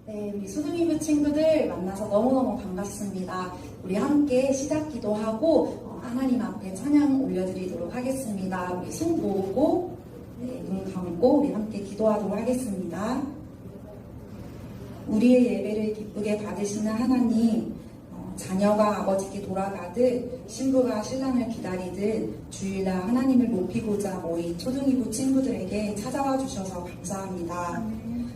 네, 우리 소중이부 친구들 만나서 너무너무 반갑습니다. 우리 함께 시작 기도하고 하나님 앞에 찬양 올려드리도록 하겠습니다. 우리 손 모으고 눈 감고 우리 함께 기도하도록 하겠습니다. 우리의 예배를 기쁘게 받으시는 하나님, 자녀가 아버지께 돌아가듯 신부가 신랑을 기다리듯 주일날 하나님을 높이고자 모인 초등이부 친구들에게 찾아와 주셔서 감사합니다.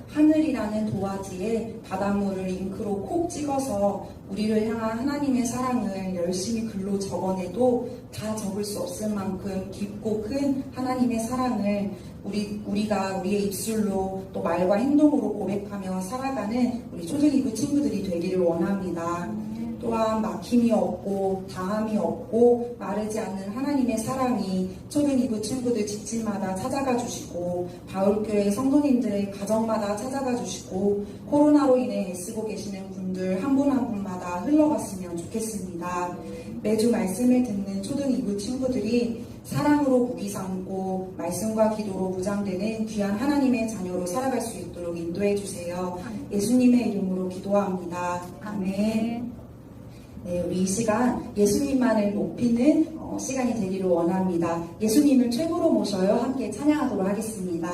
하늘이라는 도화지에 바닷물을 잉크로 콕 찍어서 우리를 향한 하나님의 사랑을 열심히 글로 적어내도 다 적을 수 없을 만큼 깊고 큰 하나님의 사랑을 우리가 우리의 입술로 또 말과 행동으로 고백하며 살아가는 우리 초등이부 친구들이 되기를 원합니다. 또한 막힘이 없고 당함이 없고 마르지 않는 하나님의 사랑이 초등이부 친구들 집집마다 찾아가 주시고 바울교회 성도님들의 가정마다 찾아가 주시고 코로나로 인해 애쓰고 계시는 분들 한 분 한 분마다 흘러갔으면 좋겠습니다. 매주 말씀을 듣는 초등이부 친구들이 사랑으로 무기 삼고 말씀과 기도로 무장되는 귀한 하나님의 자녀로 살아갈 수 있도록 인도해 주세요. 예수님의 이름으로 기도합니다. 아멘. 네, 우리 이 시간 예수님만을 높이는 시간이 되기를 원합니다. 예수님을 최고로 모셔요. 함께 찬양하도록 하겠습니다.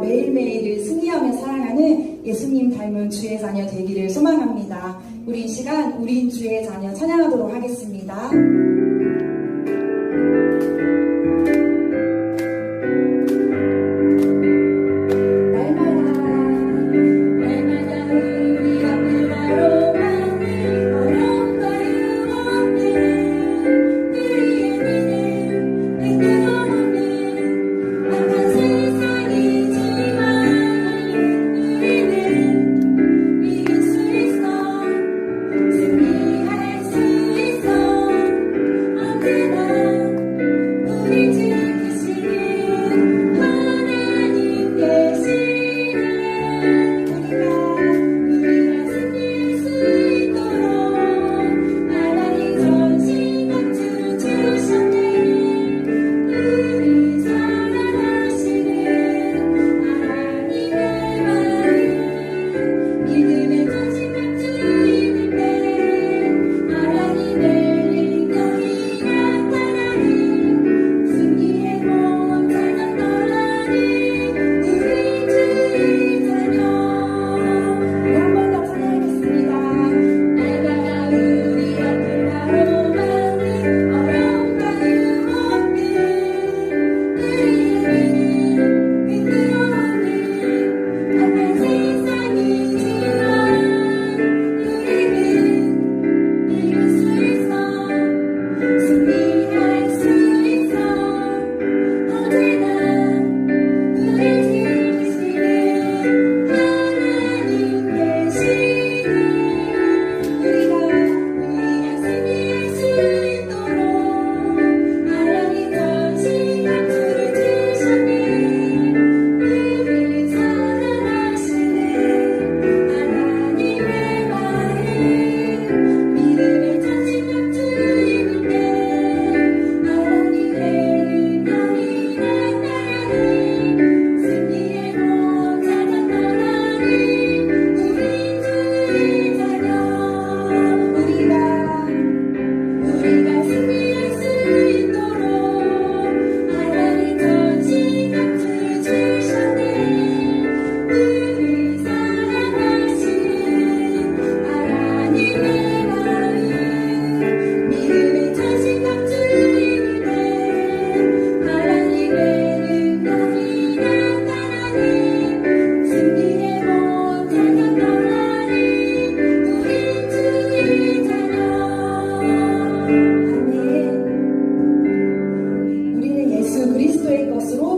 매일매일을 승리하며 살아가는 예수님 닮은 주의 자녀 되기를 소망합니다. 우리 이 시간 우린 주의 자녀 찬양하도록 하겠습니다. 승리할 수 있어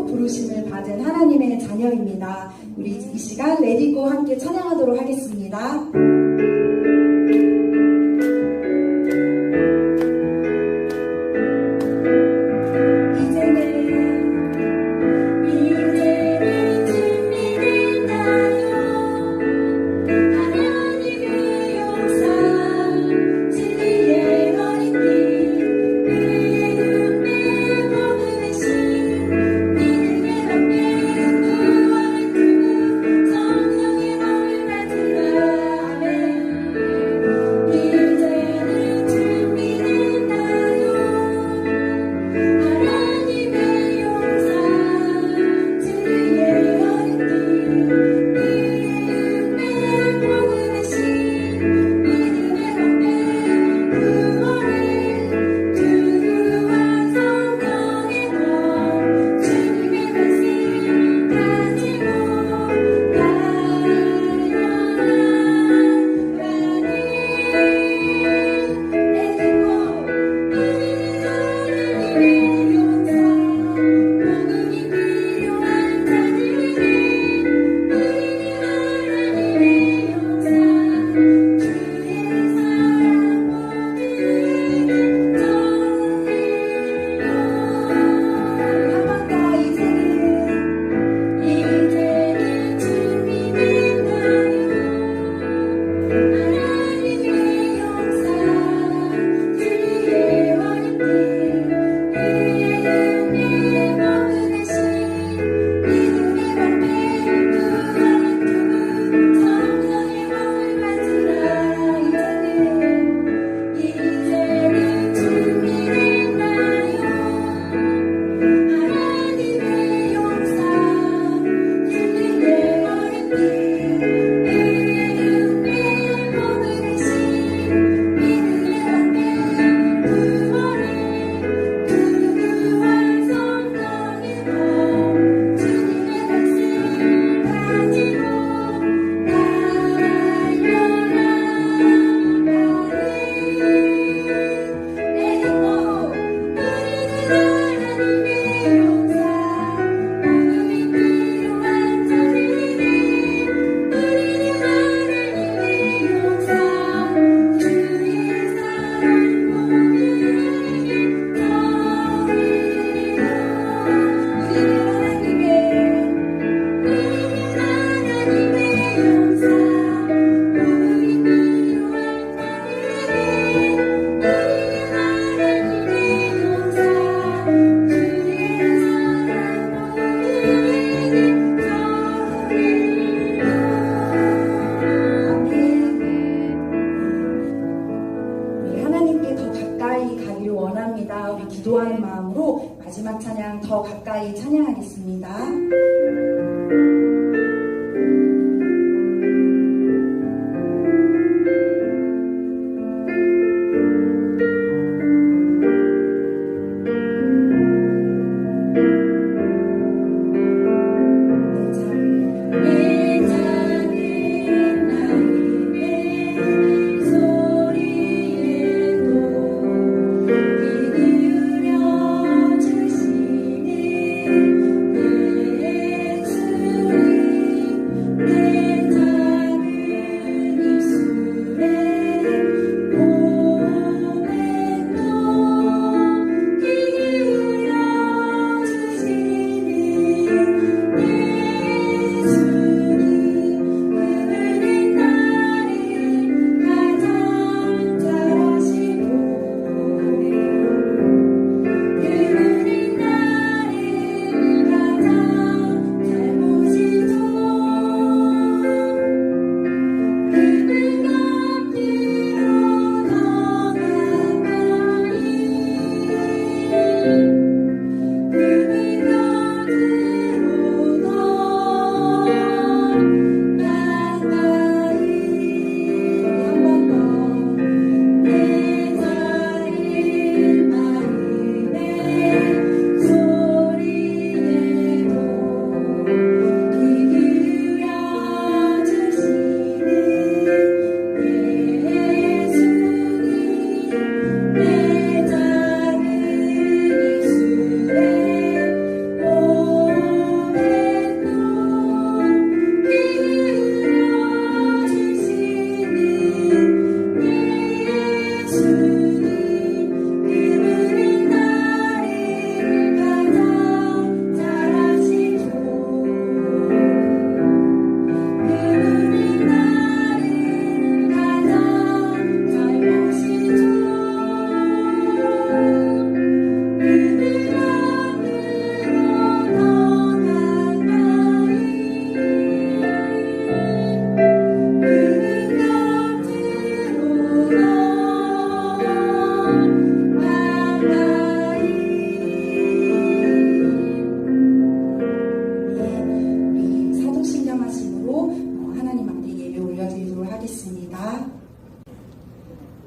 선택하고 부르심을 받은 하나님의 자녀입니다. 우리 이 시간 레디고 함께 찬양하도록 하겠습니다. 우리 기도하는 마음으로 마지막 찬양 더 가까이 찬양하겠습니다. 주시는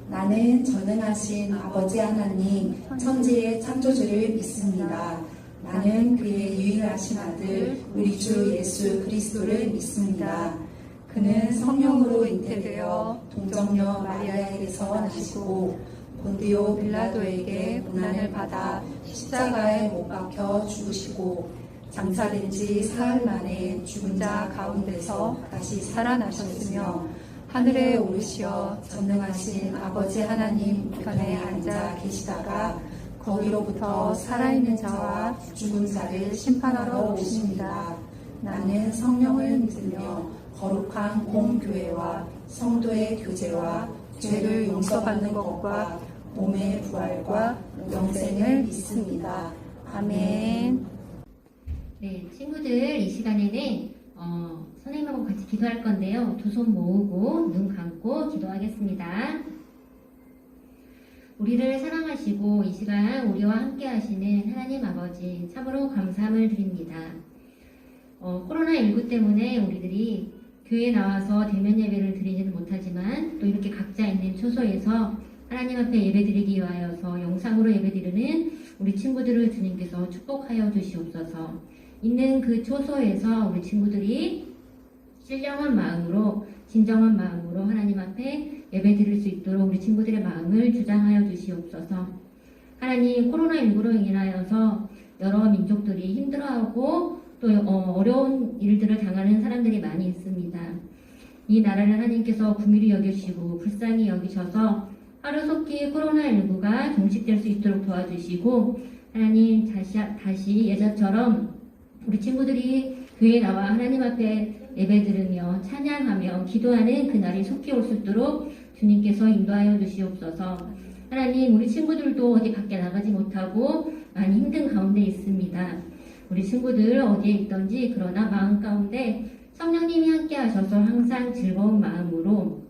나는 전능하신 아버지 하나님 천지의 창조주를 믿습니다. 나는 그의 유일하신 아들 우리 주 예수 그리스도를 믿습니다. 그는 성령으로 잉태되어 동정녀 마리아에게서 나시고 본디오 빌라도에게 고난을 받아 십자가에 못 박혀 죽으시고 장사된 지 사흘 만에 죽은 자 가운데서 다시 살아나셨으며 하늘에 오르시어 전능하신 아버지 하나님 우편에 앉아 계시다가 거기로부터 살아있는 자와 죽은 자를 심판하러 오십니다. 나는 성령을 믿으며 거룩한 공교회와 성도의 교제와 죄를 용서받는 것과 몸의 부활과 영생을 믿습니다. 아멘. 네, 친구들 이 시간에는 선생님하고 같이 기도할 건데요. 두 손 모으고 눈 감고 기도하겠습니다. 우리를 사랑하시고 이 시간 우리와 함께 하시는 하나님 아버지 참으로 감사함을 드립니다. 코로나19 때문에 우리들이 교회에 나와서 대면 예배를 드리지는 못하지만 또 이렇게 각자 있는 초소에서 하나님 앞에 예배드리기 위하여서 영상으로 예배드리는 우리 친구들을 주님께서 축복하여 주시옵소서. 있는 그 초소에서 우리 친구들이 신령한 마음으로 진정한 마음으로 하나님 앞에 예배드릴 수 있도록 우리 친구들의 마음을 주장하여 주시옵소서. 하나님, 코로나19로 인하여서 여러 민족들이 힘들어하고 또 어려운 일들을 당하는 사람들이 많이 있습니다. 이 나라를 하나님께서 긍휼히 여기시고 불쌍히 여기셔서 하루속히 코로나19가 종식될 수 있도록 도와주시고 하나님 다시 예전처럼 우리 친구들이 교회에 나와 하나님 앞에 예배 들으며 찬양하며 기도하는 그날이 속히 올 수 있도록 주님께서 인도하여 주시옵소서. 하나님, 우리 친구들도 어디 밖에 나가지 못하고 많이 힘든 가운데 있습니다. 우리 친구들 어디에 있던지 그러나 마음 가운데 성령님이 함께 하셔서 항상 즐거운 마음으로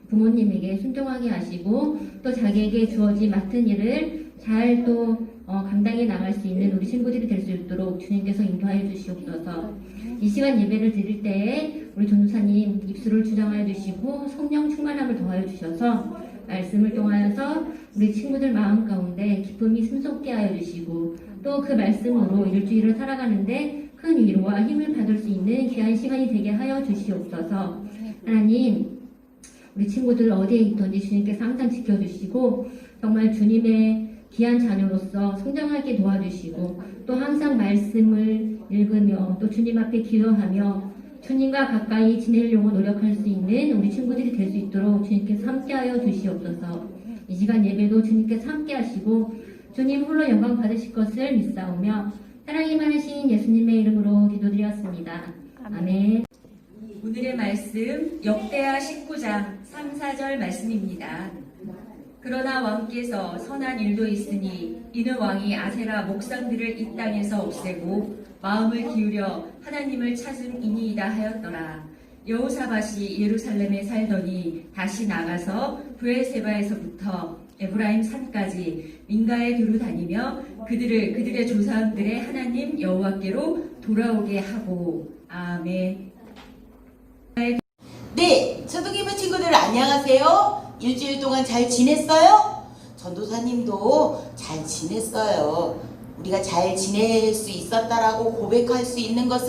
부모님에게 순종하게 하시고 또 자기에게 주어진 맡은 일을 잘 또 감당해 나갈 수 있는 우리 친구들이 될 수 있도록 주님께서 인도하여 주시옵소서. 이 시간 예배를 드릴 때에 우리 전도사님 입술을 주장하여 주시고 성령 충만함을 더하여 주셔서 말씀을 통하여서 우리 친구들 마음 가운데 기쁨이 슴솟게 하여 주시고 또 그 말씀으로 일주일을 살아가는데 큰 위로와 힘을 받을 수 있는 귀한 시간이 되게 하여 주시옵소서. 하나님, 우리 친구들 어디에 있던지 주님께서 항상 지켜주시고 정말 주님의 귀한 자녀로서 성장하게 도와주시고 또 항상 말씀을 읽으며 또 주님 앞에 기도하며 주님과 가까이 지내려고 노력할 수 있는 우리 친구들이 될 수 있도록 주님께서 함께하여 주시옵소서. 이 시간 예배도 주님께서 함께하시고 주님 홀로 영광 받으실 것을 믿사오며 사랑이 많으신 예수님의 이름으로 기도드렸습니다. 아멘. 오늘의 말씀 역대하 19장 3, 4절 말씀입니다. 그러나 왕께서 선한 일도 있으니 이는 왕이 아세라 목상들을 이 땅에서 없애고 마음을 기울여 하나님을 찾음이니이다 하였더라. 여호사밧이 예루살렘에 살더니 다시 나가서 브엘세바에서부터 에브라임 산까지 민가에 두루 다니며 그들의 조상들의 하나님 여호와께로 돌아오게 하고. 아멘. 네, 초등이부 친구들 안녕하세요. 일주일 동안 잘 지냈어요? 전도사님도 잘 지냈어요. 우리가 잘 지낼 수 있었다라고 고백할 수 있는 것은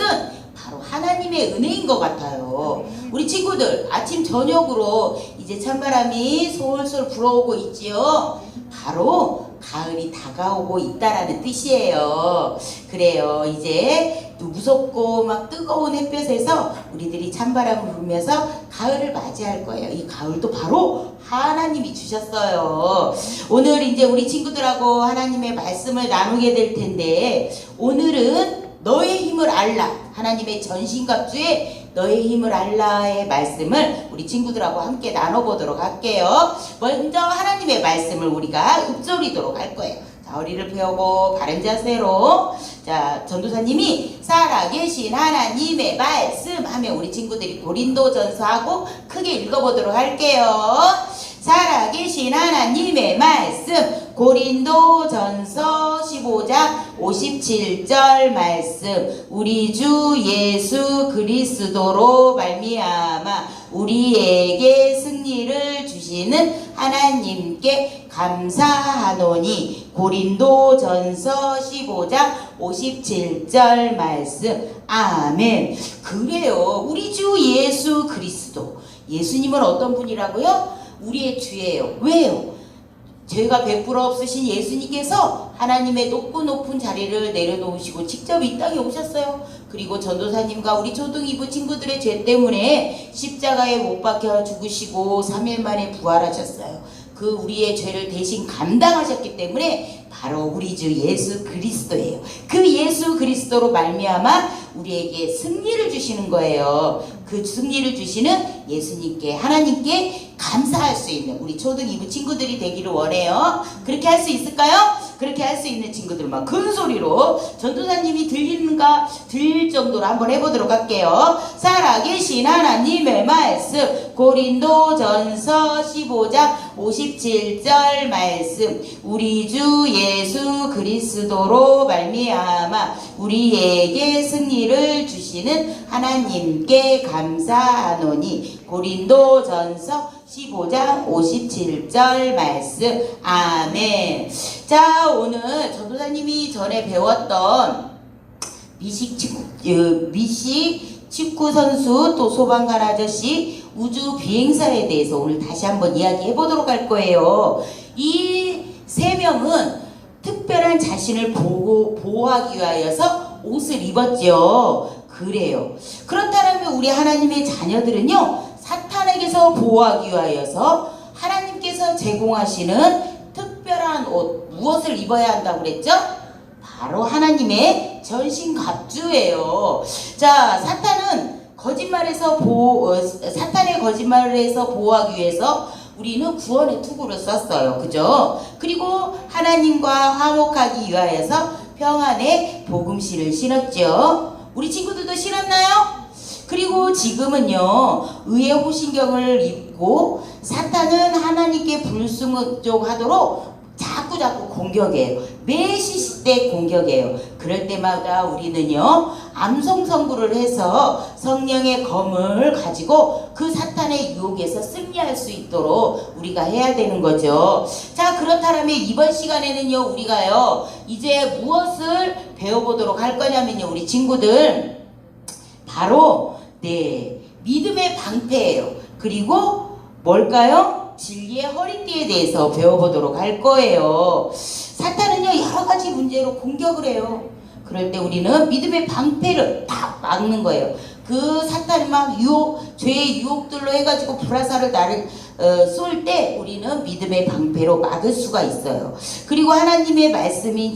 바로 하나님의 은혜인 것 같아요. 우리 친구들 아침 저녁으로 이제 찬바람이 솔솔 불어오고 있지요. 바로 가을이 다가오고 있다라는 뜻이에요. 그래요. 이제 또 무섭고 막 뜨거운 햇볕에서 우리들이 찬바람을 불면서 가을을 맞이할 거예요. 이 가을도 바로 하나님이 주셨어요. 오늘 이제 우리 친구들하고 하나님의 말씀을 나누게 될 텐데 오늘은 너의 힘을 알라, 하나님의 전신갑주에 너의 힘을 알라의 말씀을 우리 친구들하고 함께 나눠보도록 할게요. 먼저 하나님의 말씀을 우리가 읊조리도록 할 거예요. 자, 허리를 펴고 바른 자세로. 자, 전도사님이 살아계신 하나님의 말씀 하면 우리 친구들이 고린도전서하고 크게 읽어보도록 할게요. 살아계신 하나님의 말씀, 고린도전서 15장 57절 말씀. 우리 주 예수 그리스도로 말미암아 우리에게 승리를 주시는 하나님께 감사하노니. 고린도전서 15장 57절 말씀. 아멘. 그래요. 우리 주 예수 그리스도. 예수님은 어떤 분이라고요? 우리의 주예요. 왜요? 죄가 100% 없으신 예수님께서 하나님의 높은 자리를 내려놓으시고 직접 이 땅에 오셨어요. 그리고 전도사님과 우리 초등이부 친구들의 죄 때문에 십자가에 못 박혀 죽으시고 3일 만에 부활하셨어요. 그 우리의 죄를 대신 감당하셨기 때문에 바로 우리 주 예수 그리스도예요. 그 예수 그리스도로 말미암아 우리에게 승리를 주시는 거예요. 그 승리를 주시는 예수님께, 하나님께 감사할 수 있는 우리 초등 2부 친구들이 되기를 원해요. 그렇게 할 수 있을까요? 그렇게 할 수 있는 친구들만 큰 소리로 전도사님이 들릴 정도로 한번 해보도록 할게요. 살아계신 하나님의 말씀, 고린도전서 15장 57절 말씀. 우리 주 예수 그리스도로 말미암아 우리에게 승리를 주시는 하나님께 감사하노니. 고린도전서 15장 57절 말씀. 아멘. 자, 오늘 전도사님이 전에 배웠던 미식 축구 선수 또 소방관 아저씨 우주 비행사에 대해서 오늘 다시 한번 이야기해 보도록 할 거예요. 이 세 명은 특별한 자신을 보호하기 위하여서 옷을 입었죠. 그래요. 그렇다면 우리 하나님의 자녀들은요, 사탄에게서 보호하기 위하여서 하나님께서 제공하시는 특별한 옷, 무엇을 입어야 한다고 그랬죠? 바로 하나님의 전신갑주예요. 자, 사탄의 거짓말을 해서 보호하기 위해서 우리는 구원의 투구를 썼어요. 그죠? 그리고 하나님과 화목하기 위하여서 평안의 복음실을 신었죠. 우리 친구들도 신었나요? 그리고 지금은요, 의의 호신경을 입고 사탄은 하나님께 불순종하도록 자꾸 공격해요. 매 시시때 공격해요. 그럴 때마다 우리는요, 암송성구를 해서 성령의 검을 가지고 그 사탄의 유혹에서 승리할 수 있도록 우리가 해야 되는 거죠. 자, 그렇다면 이번 시간에는요, 우리가요, 이제 무엇을 배워보도록 할 거냐면요, 우리 친구들, 바로 믿음의 방패예요. 그리고 뭘까요? 진리의 허리띠에 대해서 배워보도록 할 거예요. 사탄은요, 여러 가지 문제로 공격을 해요. 그럴 때 우리는 믿음의 방패를 딱 막는 거예요. 그 사탄이 막 죄의 유혹들로 해가지고 불화살을 쏠 때 우리는 믿음의 방패로 막을 수가 있어요. 그리고 하나님의 말씀인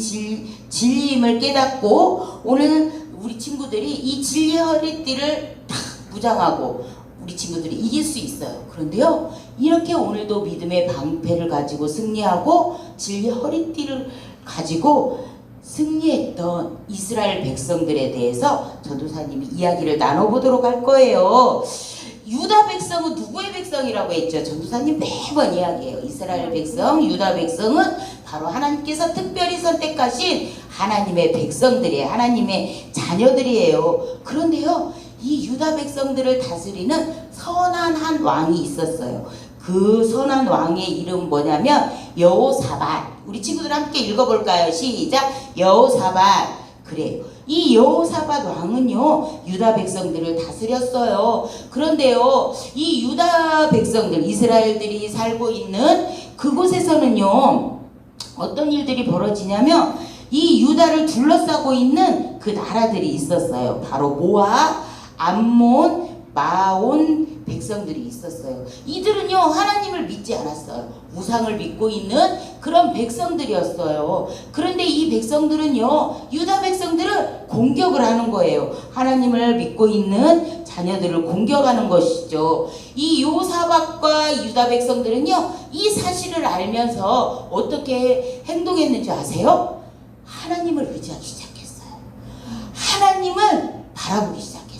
진리임을 깨닫고 오늘 우리 친구들이 이 진리의 허리띠를 딱 무장하고 우리 친구들이 이길 수 있어요. 그런데요, 이렇게 오늘도 믿음의 방패를 가지고 승리하고 진리의 허리띠를 가지고 승리했던 이스라엘 백성들에 대해서 전도사님이 이야기를 나눠보도록 할 거예요. 유다 백성은 누구의 백성이라고 했죠? 전도사님 매번 이야기해요. 이스라엘 백성, 유다 백성은 바로 하나님께서 특별히 선택하신 하나님의 백성들이에요. 하나님의 자녀들이에요. 그런데요, 이 유다 백성들을 다스리는 선한 한 왕이 있었어요. 그 선한 왕의 이름 뭐냐면 여호사밧. 우리 친구들 함께 읽어볼까요? 시작. 여호사밧. 그래요. 이 여호사밧 왕은요, 유다 백성들을 다스렸어요. 그런데요, 이 유다 백성들, 이스라엘들이 살고 있는 그곳에서는요, 어떤 일들이 벌어지냐면 이 유다를 둘러싸고 있는 그 나라들이 있었어요. 바로 모압, 암몬, 마온 백성들이 있었어요. 이들은요, 하나님을 믿지 않았어요. 우상을 믿고 있는 그런 백성들이었어요. 그런데 이 백성들은요, 유다 백성들을 공격을 하는 거예요. 하나님을 믿고 있는 자녀들을 공격하는 것이죠. 이 여호사밧과 유다 백성들은요, 이 사실을 알면서 어떻게 행동했는지 아세요? 하나님을 의지하기 시작했어요. 하나님을 바라보기 시작했어요.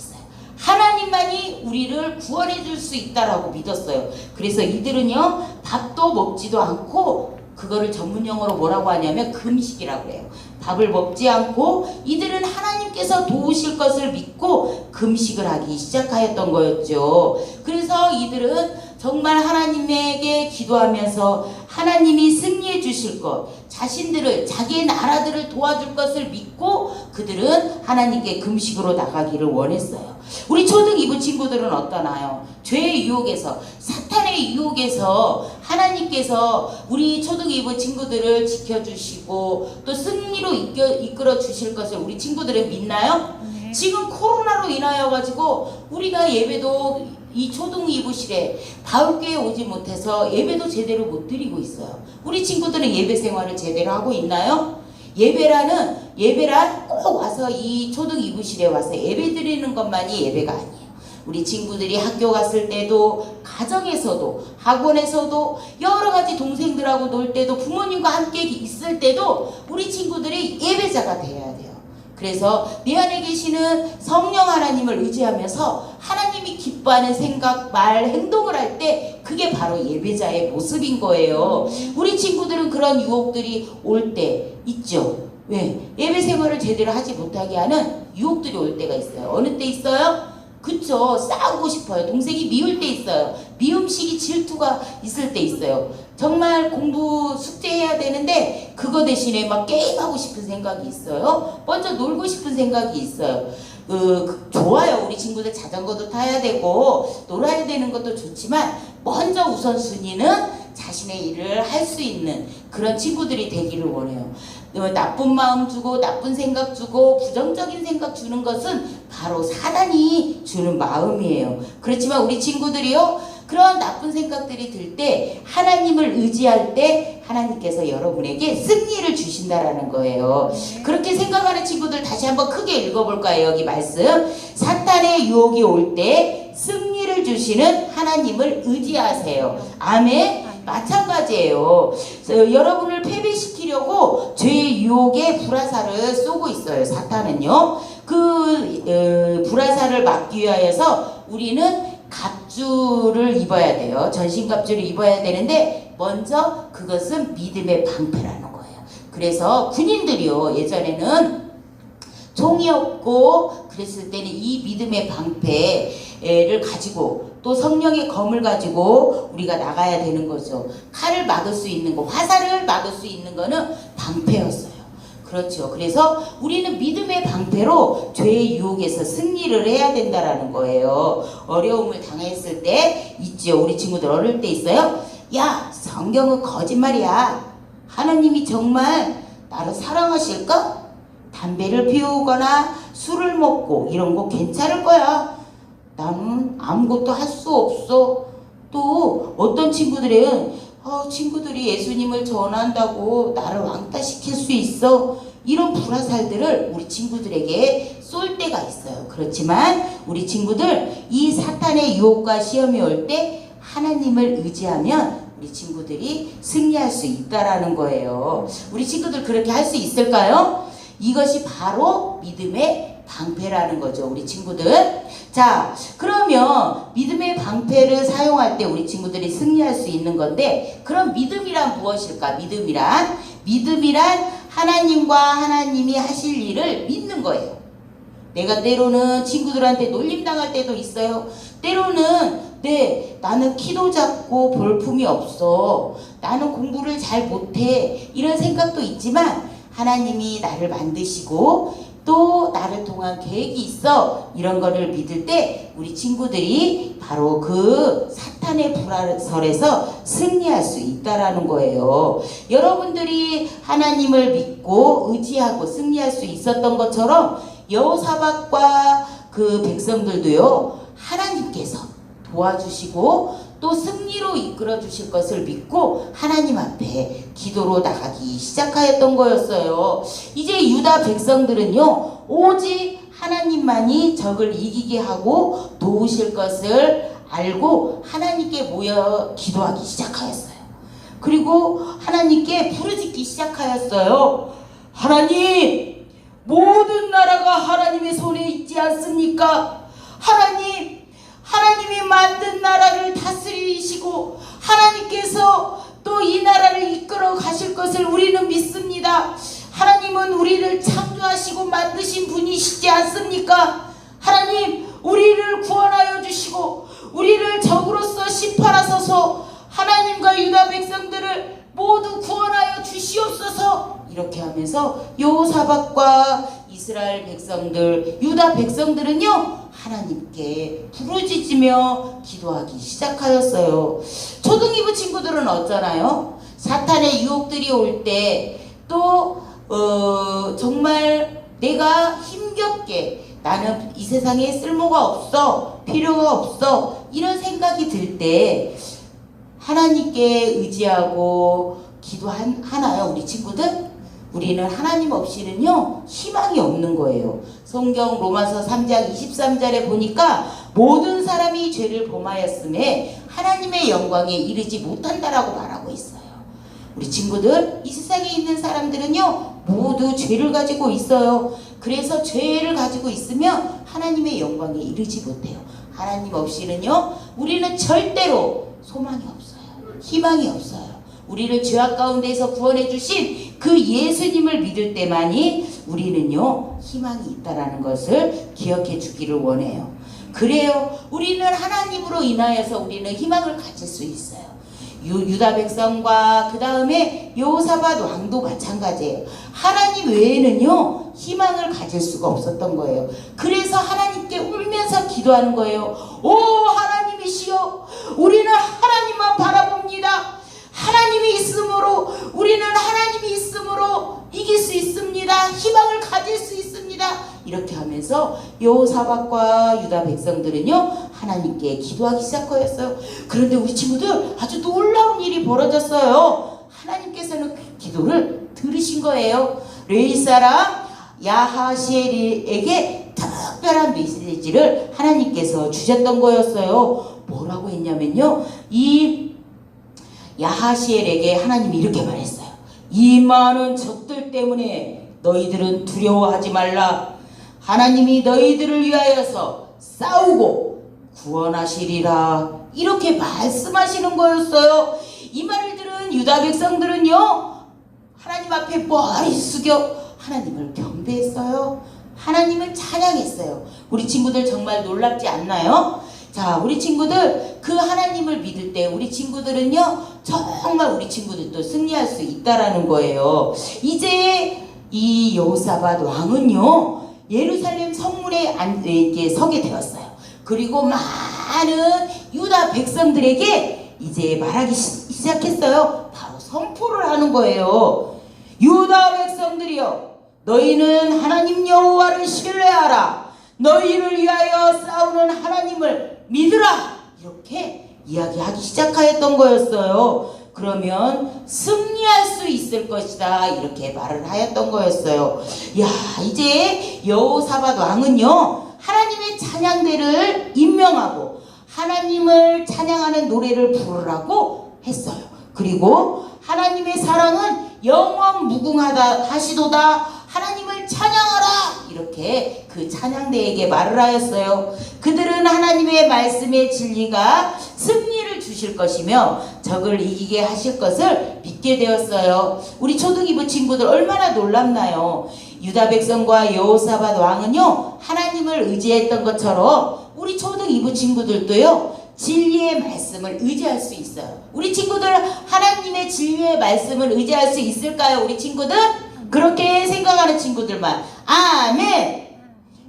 하나님만이 우리를 구원해 줄 수 있다라고 믿었어요. 그래서 이들은요, 밥도 먹지도 않고, 그거를 전문 용어로 뭐라고 하냐면 금식이라고 해요. 밥을 먹지 않고 이들은 하나님께서 도우실 것을 믿고 금식을 하기 시작하였던 거였죠. 그래서 이들은 정말 하나님에게 기도하면서 하나님이 승리해 주실 것, 자신들을, 자기의 나라들을 도와줄 것을 믿고 그들은 하나님께 금식으로 나가기를 원했어요. 우리 초등 2부 친구들은 어떠나요? 죄의 유혹에서, 사탄의 유혹에서 하나님께서 우리 초등 2부 친구들을 지켜주시고 또 승리로 이끌어 주실 것을 우리 친구들은 믿나요? 지금 코로나로 인하여 가지고 우리가 예배도 이 초등 2부실에 바울교회에 오지 못해서 예배도 제대로 못 드리고 있어요. 우리 친구들은 예배 생활을 제대로 하고 있나요? 예배란 꼭 와서 이 초등 2부실에 와서 예배 드리는 것만이 예배가 아니에요. 우리 친구들이 학교 갔을 때도, 가정에서도, 학원에서도, 여러 가지 동생들하고 놀 때도, 부모님과 함께 있을 때도 우리 친구들이 예배자가 돼야 돼요. 그래서 내 안에 계시는 성령 하나님을 의지하면서 하나님이 기뻐하는 생각, 말, 행동을 할 때 그게 바로 예배자의 모습인 거예요. 우리 친구들은 그런 유혹들이 올 때 있죠. 왜? 예배 생활을 제대로 하지 못하게 하는 유혹들이 올 때가 있어요. 어느 때 있어요? 그쵸. 싸우고 싶어요. 동생이 미울 때 있어요. 미움식이 질투가 있을 때 있어요. 정말 공부 숙제해야 되는데 그거 대신에 막 게임하고 싶은 생각이 있어요. 먼저 놀고 싶은 생각이 있어요. 좋아요. 우리 친구들 자전거도 타야 되고 놀아야 되는 것도 좋지만 먼저 우선순위는 자신의 일을 할 수 있는 그런 친구들이 되기를 원해요. 나쁜 마음 주고 나쁜 생각 주고 부정적인 생각 주는 것은 바로 사단이 주는 마음이에요. 그렇지만 우리 친구들이요, 그런 나쁜 생각들이 들 때 하나님을 의지할 때 하나님께서 여러분에게 승리를 주신다라는 거예요. 그렇게 생각하는 친구들 다시 한번 크게 읽어볼까요? 여기 말씀. 사탄의 유혹이 올 때 승리를 주시는 하나님을 의지하세요. 아멘. 마찬가지예요. 여러분을 패배시키려고 죄의 유혹에 불화살을 쏘고 있어요. 사탄은요. 불화살을 막기 위하여서 우리는 갑주를 입어야 돼요. 전신갑주를 입어야 되는데 먼저 그것은 믿음의 방패라는 거예요. 그래서 군인들이요, 예전에는 총이 없고 그랬을 때는 이 믿음의 방패를 가지고 또 성령의 검을 가지고 우리가 나가야 되는 거죠. 칼을 막을 수 있는 거, 화살을 막을 수 있는 거는 방패였어요. 그렇죠. 그래서 우리는 믿음의 방패로 죄의 유혹에서 승리를 해야 된다라는 거예요. 어려움을 당했을 때 있죠. 우리 친구들 어릴 때 있어요. 야, 성경은 거짓말이야. 하나님이 정말 나를 사랑하실까? 담배를 피우거나 술을 먹고 이런 거 괜찮을 거야. 나는 아무것도 할 수 없어. 또 어떤 친구들은 친구들이 예수님을 전한다고 나를 왕따시킬 수 있어. 이런 불화살들을 우리 친구들에게 쏠 때가 있어요. 그렇지만 우리 친구들 이 사탄의 유혹과 시험이 올 때 하나님을 의지하면 우리 친구들이 승리할 수 있다라는 거예요. 우리 친구들 그렇게 할 수 있을까요? 이것이 바로 믿음의 방패라는 거죠. 우리 친구들. 자, 그러면 믿음의 방패를 사용할 때 우리 친구들이 승리할 수 있는 건데, 그럼 믿음이란 무엇일까? 믿음이란 하나님과 하나님이 하실 일을 믿는 거예요. 내가 때로는 친구들한테 놀림당할 때도 있어요. 때로는 나는 키도 작고 볼품이 없어. 나는 공부를 잘 못해. 이런 생각도 있지만 하나님이 나를 만드시고 또 나를 통한 계획이 있어. 이런 거를 믿을 때 우리 친구들이 바로 그 사탄의 불화설에서 승리할 수 있다라는 거예요. 여러분들이 하나님을 믿고 의지하고 승리할 수 있었던 것처럼 여호사밧과 그 백성들도요, 하나님께서 도와주시고 또 승리로 이끌어 주실 것을 믿고 하나님 앞에 기도로 나가기 시작하였던 거였어요. 이제 유다 백성들은요, 오직 하나님만이 적을 이기게 하고 도우실 것을 알고 하나님께 모여 기도하기 시작하였어요. 그리고 하나님께 부르짖기 시작하였어요. 하나님, 모든 나라가 하나님의 손에 있지 않습니까? 하나님이 만든 나라를 다스리시고 하나님께서 또 이 나라를 이끌어 가실 것을 우리는 믿습니다. 하나님은 우리를 창조하시고 만드신 분이시지 않습니까? 하나님, 우리를 구원하여 주시고 우리를 적으로서 심판하소서. 하나님과 유다 백성들을 모두 구원하여 주시옵소서. 이렇게 하면서 여호사밧과 이스라엘 백성들, 유다 백성들은요 하나님께 부르짖으며 기도하기 시작하였어요. 초등이부 친구들은 어쩌나요? 사탄의 유혹들이 올 때 또 정말 내가 힘겹게 나는 이 세상에 쓸모가 없어, 필요가 없어, 이런 생각이 들 때 하나님께 의지하고 기도하나요, 우리 친구들? 우리는 하나님 없이는요 희망이 없는 거예요. 성경 로마서 3장 23절에 보니까 모든 사람이 죄를 범하였음에 하나님의 영광에 이르지 못한다라고 말하고 있어요. 우리 친구들, 이 세상에 있는 사람들은요 모두 죄를 가지고 있어요. 그래서 죄를 가지고 있으면 하나님의 영광에 이르지 못해요. 하나님 없이는요 우리는 절대로 소망이 없어요. 희망이 없어요. 우리를 죄악 가운데에서 구원해 주신 그 예수님을 믿을 때만이 우리는요 희망이 있다라는 것을 기억해 주기를 원해요. 그래요, 우리는 하나님으로 인하여서 우리는 희망을 가질 수 있어요. 유다 백성과 그 다음에 여호사밧 왕도 마찬가지예요. 하나님 외에는요 희망을 가질 수가 없었던 거예요. 그래서 하나님께 울면서 기도하는 거예요. 오 하나님이시여, 우리는 하나님만 바라봅니다. 하나님이 있으므로, 우리는 하나님이 있으므로 이길 수 있습니다. 희망을 가질 수 있습니다. 이렇게 하면서 여호사밧과 유다 백성들은요 하나님께 기도하기 시작하였어요. 그런데 우리 친구들, 아주 놀라운 일이 벌어졌어요. 하나님께서는 그 기도를 들으신 거예요. 레위 사람 야하시엘에게 특별한 메시지를 하나님께서 주셨던 거였어요. 뭐라고 했냐면요, 이 야하시엘에게 하나님이 이렇게 말했어요. 이 많은 적들 때문에 너희들은 두려워하지 말라. 하나님이 너희들을 위하여서 싸우고 구원하시리라. 이렇게 말씀하시는 거였어요. 이 말을 들은 유다 백성들은요 하나님 앞에 머리 숙여 하나님을 경배했어요. 하나님을 찬양했어요. 우리 친구들 정말 놀랍지 않나요? 자, 우리 친구들 그 하나님을 믿을 때 우리 친구들은요 정말 우리 친구들도 승리할 수 있다라는 거예요. 이제 이 여호사밧 왕은요 예루살렘 성문에 이렇게 서게 되었어요. 그리고 많은 유다 백성들에게 이제 말하기 시작했어요. 바로 선포를 하는 거예요. 유다 백성들이여, 너희는 하나님 여호와를 신뢰하라. 너희를 위하여 싸우는 하나님을 믿으라. 이렇게 이야기하기 시작하였던 거였어요. 그러면 승리할 수 있을 것이다, 이렇게 말을 하였던 거였어요. 야, 이제 여호사밧 왕은요 하나님의 찬양대를 임명하고 하나님을 찬양하는 노래를 부르라고 했어요. 그리고 하나님의 사랑은 영원 무궁하다 하시도다. 하나님을 찬양하라. 이렇게 그 찬양대에게 말을 하였어요. 그들은 하나님의 말씀의 진리가 승리를 주실 것이며 적을 이기게 하실 것을 믿게 되었어요. 우리 초등이부 친구들 얼마나 놀랍나요? 유다 백성과 여호사밧 왕은요 하나님을 의지했던 것처럼 우리 초등이부 친구들도요 진리의 말씀을 의지할 수 있어요. 우리 친구들 하나님의 진리의 말씀을 의지할 수 있을까요? 우리 친구들? 그렇게 생각하는 친구들만 아멘.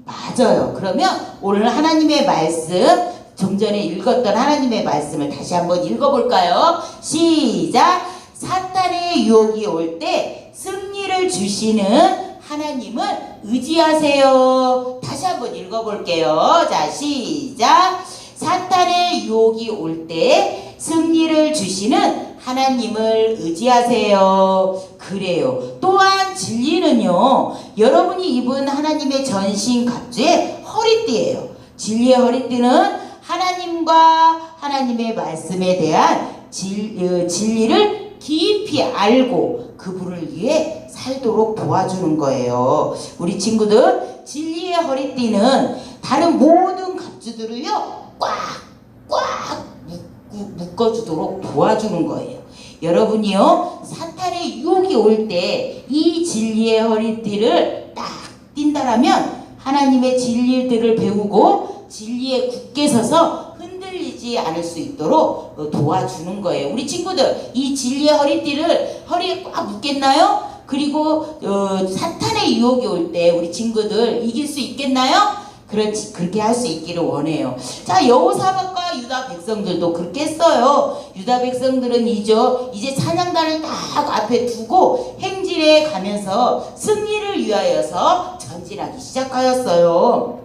맞아요. 그러면 오늘 하나님의 말씀, 좀 전에 읽었던 하나님의 말씀을 다시 한번 읽어볼까요? 시작. 사탄의 유혹이 올 때 승리를 주시는 하나님을 의지하세요. 다시 한번 읽어볼게요. 자, 시작. 사탄의 유혹이 올 때 승리를 주시는 하나님을 의지하세요. 그래요. 또한 진리는요 여러분이 입은 하나님의 전신 갑주의 허리띠예요. 진리의 허리띠는 하나님과 하나님의 말씀에 대한 진리를 깊이 알고 그분을 위해 살도록 도와주는 거예요. 우리 친구들, 진리의 허리띠는 다른 모든 갑주들을요 꽉 묶어주도록 도와주는 거예요. 여러분이요 사탄의 유혹이 올 때 이 진리의 허리띠를 딱 띈다라면 하나님의 진리들을 배우고 진리에 굳게 서서 흔들리지 흔들리지 않을 수 있도록 도와주는 거예요. 우리 친구들, 이 진리의 허리띠를 허리에 꽉 묶겠나요? 그리고 사탄의 유혹이 올 때 우리 친구들 이길 수 있겠나요? 그렇게 할 수 있기를 원해요. 자, 여호사밧과 유다 백성들도 그렇게 했어요. 유다 백성들은 이제 찬양단을 딱 앞에 두고 행진에 가면서 승리를 위하여서 전진하기 시작하였어요.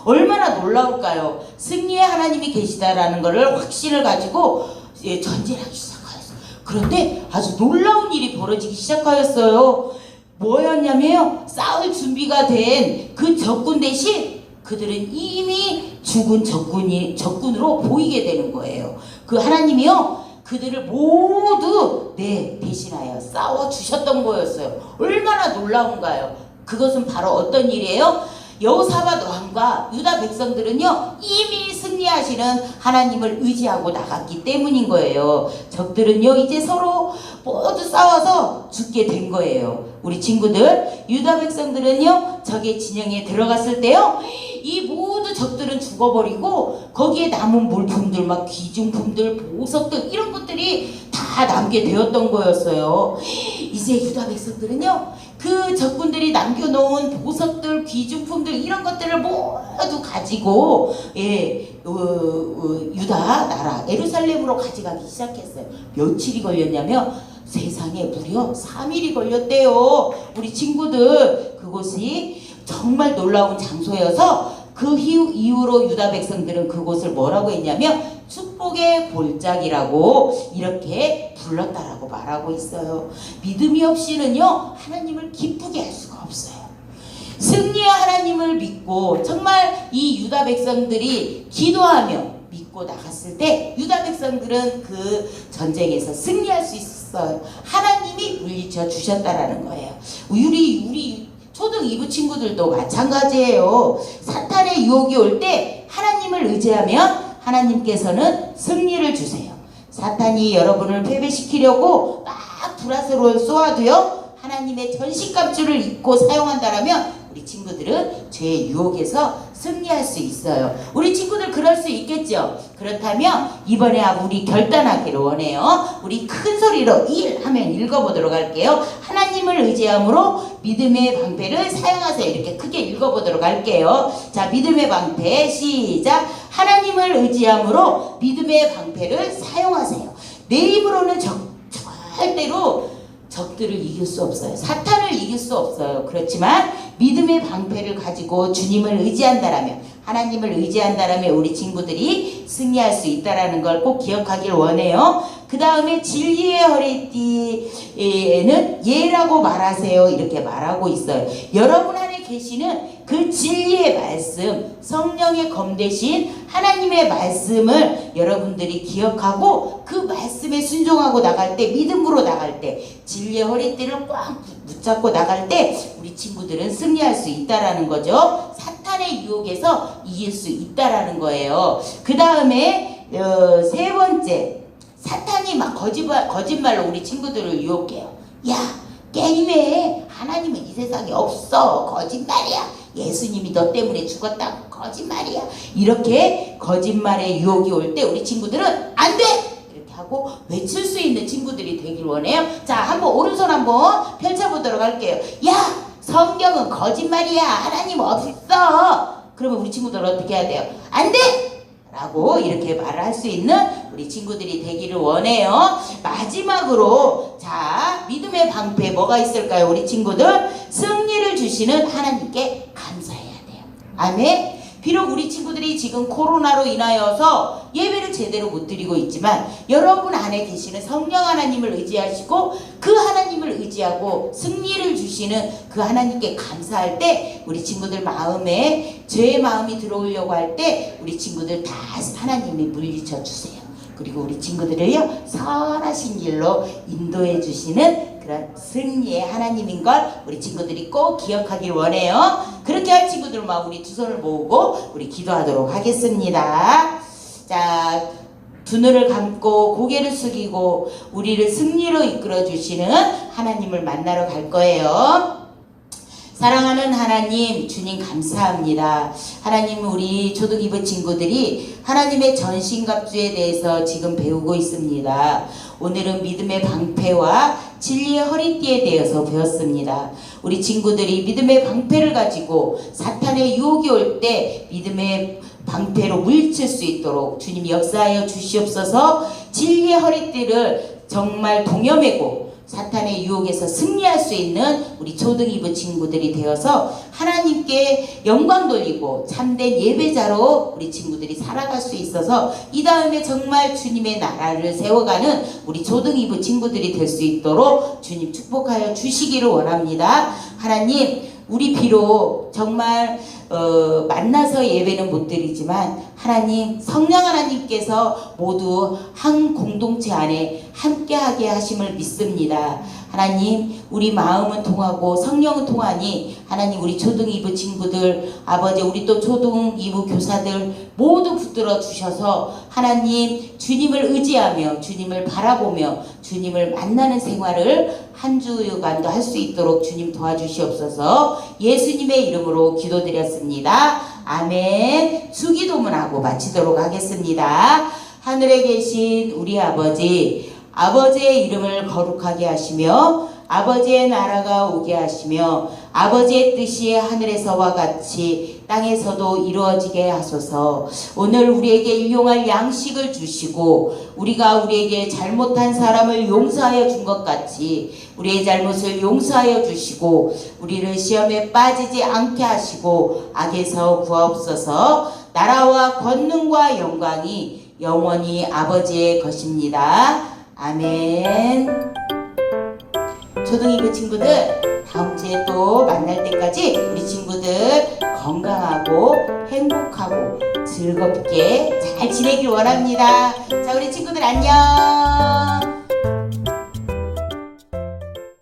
얼마나 놀라울까요? 승리의 하나님이 계시다라는 것을 확신을 가지고 전진하기 시작하였어요. 그런데 아주 놀라운 일이 벌어지기 시작하였어요. 뭐였냐면요, 싸울 준비가 된 그 적군 대신 그들은 이미 죽은 적군으로 보이게 되는 거예요. 그 하나님이요, 그들을 모두 대신하여 싸워 주셨던 거였어요. 얼마나 놀라운가요? 그것은 바로 어떤 일이에요? 여호사밧 왕과 유다 백성들은요, 이미 승리하시는 하나님을 의지하고 나갔기 때문인 거예요. 적들은요, 이제 서로 모두 싸워서 죽게 된 거예요. 우리 친구들, 유다 백성들은요, 적의 진영에 들어갔을 때요, 이 모두 적들은 죽어버리고 거기에 남은 물품들, 막 귀중품들, 보석들, 이런 것들이 다 남게 되었던 거였어요. 이제 유다 백성들은요, 그 적군들이 남겨놓은 보석들, 귀중품들, 이런 것들을 모두 가지고 유다 나라 예루살렘으로 가져가기 시작했어요. 며칠이 걸렸냐면 세상에 무려 3일이 걸렸대요. 우리 친구들, 그곳이 정말 놀라운 장소여서 그 이후로 유다 백성들은 그곳을 뭐라고 했냐면 축복의 골짜기라고 이렇게 불렀다라고 말하고 있어요. 믿음이 없이는요, 하나님을 기쁘게 할 수가 없어요. 승리의 하나님을 믿고 정말 이 유다 백성들이 기도하며 믿고 나갔을 때 유다 백성들은 그 전쟁에서 승리할 수 있었어요. 하나님이 물리쳐 주셨다라는 거예요. 우리 초등 2부 친구들도 마찬가지예요. 사탄의 유혹이 올 때 하나님을 의지하면 하나님께서는 승리를 주세요. 사탄이 여러분을 패배시키려고 막 불화살을 쏘아도요, 하나님의 전신갑주를 입고 사용한다라면 우리 친구들은 죄의 유혹에서 승리할 수 있어요. 우리 친구들 그럴 수 있겠죠? 그렇다면 이번에 우리 결단하기를 원해요. 우리 큰 소리로 1 하면 읽어보도록 할게요. 하나님을 의지함으로 믿음의 방패를 사용하세요. 이렇게 크게 읽어보도록 할게요. 자, 믿음의 방패 시작. 하나님을 의지함으로 믿음의 방패를 사용하세요. 내 힘으로는 절대로 적들을 이길 수 없어요. 사탄을 이길 수 없어요. 그렇지만 믿음의 방패를 가지고 주님을 의지한다라면, 하나님을 의지한다라면 우리 친구들이 승리할 수 있다라는 걸 꼭 기억하길 원해요. 그 다음에 진리의 허리띠에는 예라고 말하세요. 이렇게 말하고 있어요. 여러분 안에 계시는 그 진리의 말씀, 성령의 검 대신 하나님의 말씀을 여러분들이 기억하고 그 말씀에 순종하고 나갈 때, 믿음으로 나갈 때, 진리의 허리띠를 꽉 붙잡고 나갈 때 우리 친구들은 승리할 수 있다라는 거죠. 사탄의 유혹에서 이길 수 있다라는 거예요. 그 다음에 세 번째, 사탄이 막 거짓말로 우리 친구들을 유혹해요. 야, 게임에 하나님은 이 세상에 없어. 거짓말이야. 예수님이 너 때문에 죽었다고. 거짓말이야. 이렇게 거짓말의 유혹이 올 때 우리 친구들은 안 돼! 이렇게 하고 외칠 수 있는 친구들이 되길 원해요. 자, 한번 오른손 한번 펼쳐보도록 할게요. 야! 성경은 거짓말이야. 하나님 없어. 그러면 우리 친구들은 어떻게 해야 돼요? 안 돼! 라고 이렇게 말을 할 수 있는 우리 친구들이 되기를 원해요. 마지막으로, 자, 믿음의 방패 뭐가 있을까요? 우리 친구들, 승리를 주시는 하나님께 감사해야 돼요. 아멘. 비록 우리 친구들이 지금 코로나로 인하여서 예배를 제대로 못 드리고 있지만 여러분 안에 계시는 성령 하나님을 의지하시고 그 하나님을 의지하고 승리를 주시는 그 하나님께 감사할 때 우리 친구들 마음에 죄의 마음이 들어오려고 할 때 우리 친구들 다 하나님이 물리쳐 주세요. 그리고 우리 친구들을요, 선하신 길로 인도해 주시는 그런 승리의 하나님인 걸 우리 친구들이 꼭 기억하길 원해요. 그렇게 할 친구들만 우리 두 손을 모으고 우리 기도하도록 하겠습니다. 자, 두 눈을 감고 고개를 숙이고 우리를 승리로 이끌어 주시는 하나님을 만나러 갈 거예요. 사랑하는 하나님, 주님 감사합니다. 하나님, 우리 초등 2부 친구들이 하나님의 전신갑주에 대해서 지금 배우고 있습니다. 오늘은 믿음의 방패와 진리의 허리띠에 대해서 배웠습니다. 우리 친구들이 믿음의 방패를 가지고 사탄의 유혹이 올 때 믿음의 방패로 물칠 수 있도록 주님 역사하여 주시옵소서. 진리의 허리띠를 정말 동여매고 사탄의 유혹에서 승리할 수 있는 우리 초등 2부 친구들이 되어서 하나님께 영광 돌리고 참된 예배자로 우리 친구들이 살아갈 수 있어서 이 다음에 정말 주님의 나라를 세워가는 우리 초등 2부 친구들이 될 수 있도록 주님 축복하여 주시기를 원합니다. 하나님, 우리 비록 정말 만나서 예배는 못 드리지만 하나님, 성령 하나님께서 모두 한 공동체 안에 함께하게 하심을 믿습니다. 하나님, 우리 마음은 통하고 성령은 통하니 하나님, 우리 초등 2부 친구들, 아버지, 우리 또 초등 2부 교사들 모두 붙들어 주셔서 하나님, 주님을 의지하며 주님을 바라보며 주님을 만나는 생활을 한 주간도 할 수 있도록 주님 도와주시옵소서. 예수님의 이름으로 기도드렸습니다. 아멘. 수기도문하고 마치도록 하겠습니다. 하늘에 계신 우리 아버지, 아버지의 이름을 거룩하게 하시며 아버지의 나라가 오게 하시며 아버지의 뜻이 하늘에서와 같이 땅에서도 이루어지게 하소서. 오늘 우리에게 일용할 양식을 주시고 우리가 우리에게 잘못한 사람을 용서하여 준 것 같이 우리의 잘못을 용서하여 주시고 우리를 시험에 빠지지 않게 하시고 악에서 구하옵소서. 나라와 권능과 영광이 영원히 아버지의 것입니다. 아멘. 초등 2부 친구들, 다음 주에 또 만날 때까지 우리 친구들 건강하고 행복하고 즐겁게 잘 지내길 원합니다. 자, 우리 친구들 안녕.